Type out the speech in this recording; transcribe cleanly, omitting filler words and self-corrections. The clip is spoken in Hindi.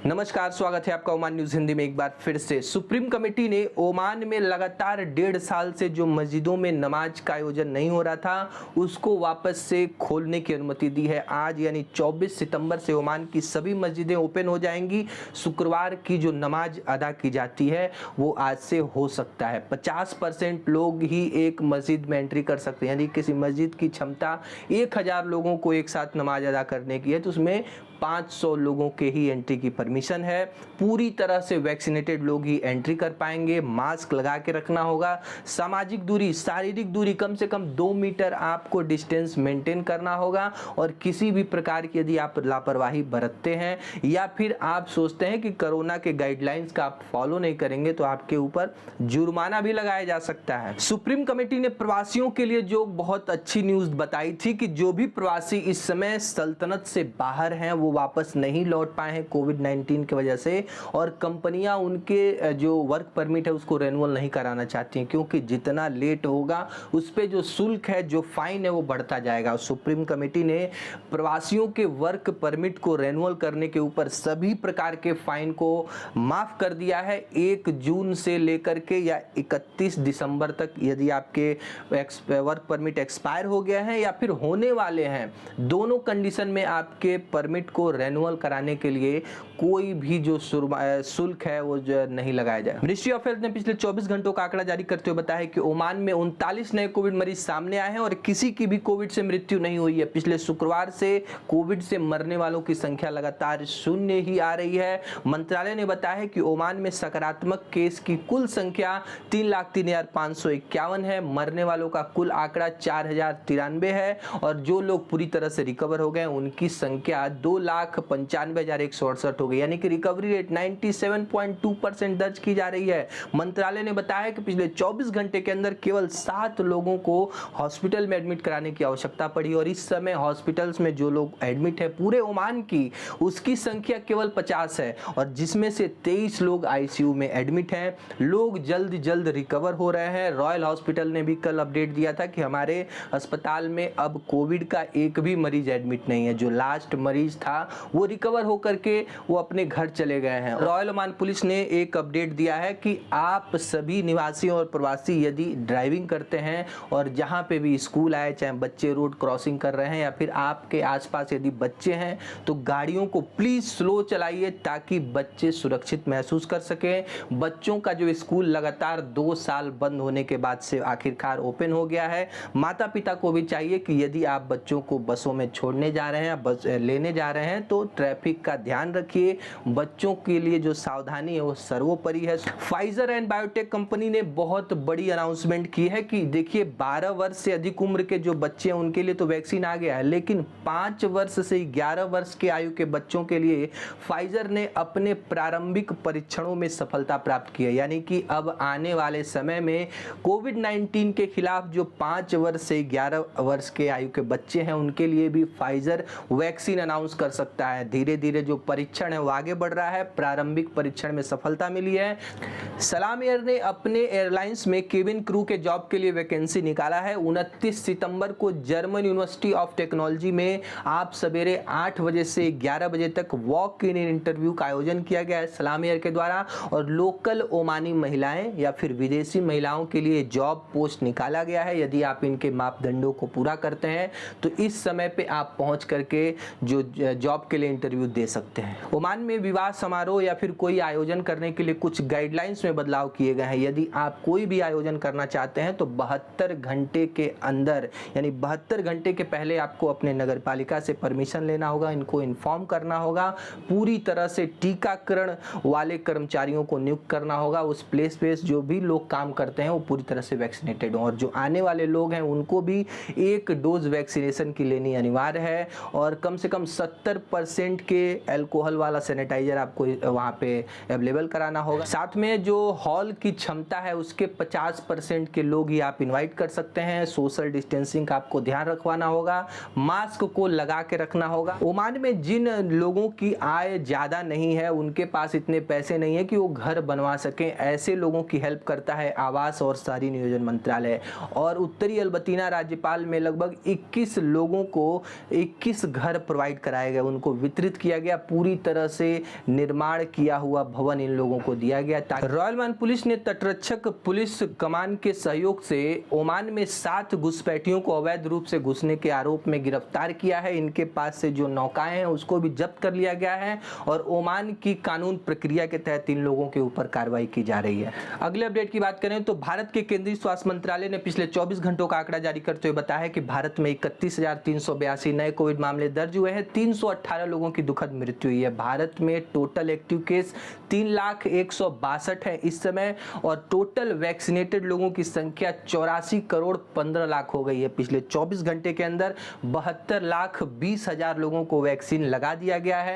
नमस्कार, स्वागत है आपका ओमान न्यूज हिंदी में एक बार फिर से। सुप्रीम कमेटी ने ओमान में लगातार 1.5 साल से जो मस्जिदों में नमाज का आयोजन नहीं हो रहा था उसको वापस से खोलने की अनुमति दी है। आज यानी 24 सितंबर से ओमान की सभी मस्जिदें ओपन हो जाएंगी। शुक्रवार की जो नमाज अदा की जाती है वो आज से हो सकता है। 50% लोग ही एक मस्जिद में एंट्री कर सकते हैं, यानी किसी मस्जिद की क्षमता 1000 लोगों को एक साथ नमाज अदा करने की है तो उसमें 500 लोगों के ही एंट्री की परमिशन है। पूरी तरह से वैक्सीनेटेड लोग ही एंट्री कर पाएंगे। मास्क लगा के रखना होगा। सामाजिक दूरी, शारीरिक दूरी कम से कम 2 मीटर आपको डिस्टेंस मेंटेन करना होगा। और किसी भी प्रकार की यदि आप लापरवाही बरतते हैं या फिर आप सोचते हैं कि कोरोना के गाइडलाइंस का आप फॉलो नहीं करेंगे तो आपके ऊपर जुर्माना भी लगाया जा सकता है। सुप्रीम कमेटी ने प्रवासियों के लिए जो बहुत अच्छी न्यूज बताई थी कि जो भी प्रवासी इस समय सल्तनत से बाहर हैं वो वापस नहीं लौट पाए हैं कोविड-19 की वजह से, और कंपनियां उनके जो वर्क परमिट है उसको रेन्यूअल नहीं कराना चाहती हैं, क्योंकि जितना लेट होगा उस पे जो शुल्क है, जो फाइन है वो बढ़ता जाएगा। सुप्रीम कमेटी ने प्रवासियों के वर्क परमिट को रेन्यूअल करने के ऊपर सभी प्रकार के फाइन को माफ कर दिया है 1 जून से लेकर के या 31 दिसंबर तक। यदि आपके वर्क परमिट एक्सपायर हो गया है या फिर होने वाले हैं, दोनों कंडीशन में आपके परमिट को रेन्युअल कराने के लिए कोई भी जो शुल्क है वो नहीं लगाया जाए। मिनिस्ट्री ऑफ हेल्थ ने पिछले 24 घंटों का आंकड़ा जारी करते हुए बताया कि ओमान में 39 नए कोविड मरीज सामने आए हैं और किसी की भी कोविड से मृत्यु नहीं हुई है। पिछले शुक्रवार से कोविड से मरने वालों की संख्या लगातार 0 ही आ रही है। मंत्रालय ने बताया कि ओमान में सकारात्मक केस की कुल संख्या 3,03,551 है। मरने वालों का कुल आंकड़ा 4093 है और जो लोग पूरी तरह से रिकवर हो गए उनकी संख्या 2,95,168 हो गई, यानी कि रिकवरी रेट 97.2% दर्ज की जा रही है। मंत्रालय ने बताया कि पिछले 24 घंटे के अंदर केवल 7 लोगों को हॉस्पिटल में एडमिट कराने की आवश्यकता पड़ी और इस समय हॉस्पिटल्स में जो लोग एडमिट है पूरे ओमान की, उसकी संख्या केवल 50 है और जिसमें से 23 लोग आईसीयू में एडमिट हैं। लोग जल्द रिकवर हो रहे हैं। रॉयल हॉस्पिटल ने भी कल अपडेट दिया था कि हमारे अस्पताल में अब कोविड का एक भी मरीज एडमिट नहीं है। जो लास्ट मरीज था वो रिकवर होकर के वो अपने घर चले गए हैं। रॉयल ओमान पुलिस ने एक अपडेट दिया है कि आप सभी निवासी और प्रवासी यदि ड्राइविंग करते हैं और जहां पे भी स्कूल आए, चाहे बच्चे रोड क्रॉसिंग कर रहे हैं या फिर आपके आसपास यदि बच्चे हैं, तो गाड़ियों को प्लीज स्लो चलाइए ताकि बच्चे सुरक्षित महसूस कर सकें। बच्चों का जो स्कूल लगातार 2 साल बंद होने के बाद से आखिरकार ओपन हो गया है। माता पिता को भी चाहिए कि यदि आप बच्चों को बसों में छोड़ने जा रहे हैं, बस लेने जा रहे हैं तो ट्रैफिक का ध्यान रखिए। बच्चों के लिए जो सावधानी है वो सर्वोपरि है। फाइजर एंड बायोटेक कंपनी ने बहुत बड़ी अनाउंसमेंट की है कि देखिए 12 वर्ष से अधिक उम्र के जो बच्चे हैं उनके लिए तो वैक्सीन आ गया है, लेकिन 5 वर्ष से 11 वर्ष के आयु के बच्चों के लिए फाइजर ने अपने प्रारंभिक परीक्षणों में सफलता प्राप्त की है। यानी कि अब आने वाले समय में कोविड-19 के खिलाफ जो 5 वर्ष से 11 वर्ष के आयु के बच्चे हैं उनके लिए भी फाइजर वैक्सीन अनाउंस कर सकता है। धीरे धीरे जो परीक्षण है वो आगे बढ़ रहा है। प्रारंभिक परीक्षण में सफलता मिली है। सलाम एयर ने अपने एयरलाइंस में केबिन क्रू के जॉब के लिए वैकेंसी निकाला है। 29 सितंबर को जर्मन यूनिवर्सिटी ऑफ टेक्नोलॉजी में आप सवेरे 8 बजे से 11 बजे तक वॉक इन इंटरव्यू का आयोजन किया गया है सलाम एयर के द्वारा, और लोकल ओमानी महिलाएं या फिर विदेशी महिलाओं के लिए जॉब पोस्ट निकाला गया है। यदि आप इनके मापदंडों को पूरा करते हैं तो इस समय पे आप पहुंच करके जो जॉब के लिए इंटरव्यू दे सकते हैं। ओमान में विवाह समारोह या फिर कोई आयोजन करने के लिए कुछ गाइडलाइंस में बदलाव किए गए हैं। यदि आप कोई भी आयोजन करना चाहते हैं तो 72 घंटे के अंदर, यानी 72 घंटे के पहले आपको अपने नगर पालिका से परमिशन लेना होगा, इनको इन्फॉर्म करना होगा। पूरी तरह से टीकाकरण वाले कर्मचारियों को नियुक्त करना होगा। उस प्लेस पे जो भी लोग काम करते हैं वो पूरी तरह से वैक्सीनेटेड हों, और जो आने वाले लोग हैं उनको भी 1 डोज वैक्सीनेशन की लेनी अनिवार्य है। और कम से कम 70% के अल्कोहल वाला सैनिटाइजर आपको वहाँ पे अवेलेबल कराना होगा। साथ में जो हॉल की क्षमता है उसके 50% के लोग ही आप इनवाइट कर सकते हैं। सोशल डिस्टेंसिंग का आपको ध्यान रखवाना होगा। मास्क को लगा के रखना होगा। ओमान में जिन लोगों की आय ज़्यादा नहीं है, उनके पास इतने पैसे नहीं है कि वो घर बनवा सकें, ऐसे लोगों की हेल्प करता है आवास और शहरी नियोजन मंत्रालय। और उत्तरी अल्बर्टीना राज्यपाल में लगभग 21 लोगों को 21 घर प्रोवाइड कराए गया, उनको वितरित किया गया, पूरी तरह से निर्माण किया हुआ भवन इन लोगों को दिया गया। रॉयल ओमान पुलिस ने तटरक्षक पुलिस कमान के सहयोग से ओमान में 7 घुसपैठियों को अवैध रूप से घुसने के आरोप में गिरफ्तार किया है। इनके पास से जो नौकाएं हैं उसको भी जब्त कर लिया गया है और ओमान की कानून प्रक्रिया के तहत इन लोगों के ऊपर कार्रवाई की जा रही है। अगले अपडेट की बात करें तो भारत के केंद्रीय स्वास्थ्य मंत्रालय ने पिछले 24 घंटों का आंकड़ा जारी करते हुए बताया कि भारत में 31,382 नए कोविड मामले दर्ज हुए हैं, 318 लोगों की दुखद मृत्यु हुई है। भारत में टोटल एक्टिव केस 3,162,000 है इस समय और टोटल वैक्सीनेटेड लोगों की संख्या 84 करोड़ 15 लाख हो गई है। पिछले 24 घंटे के अंदर 72,20,000 लोगों को वैक्सीन लगा दिया गया है।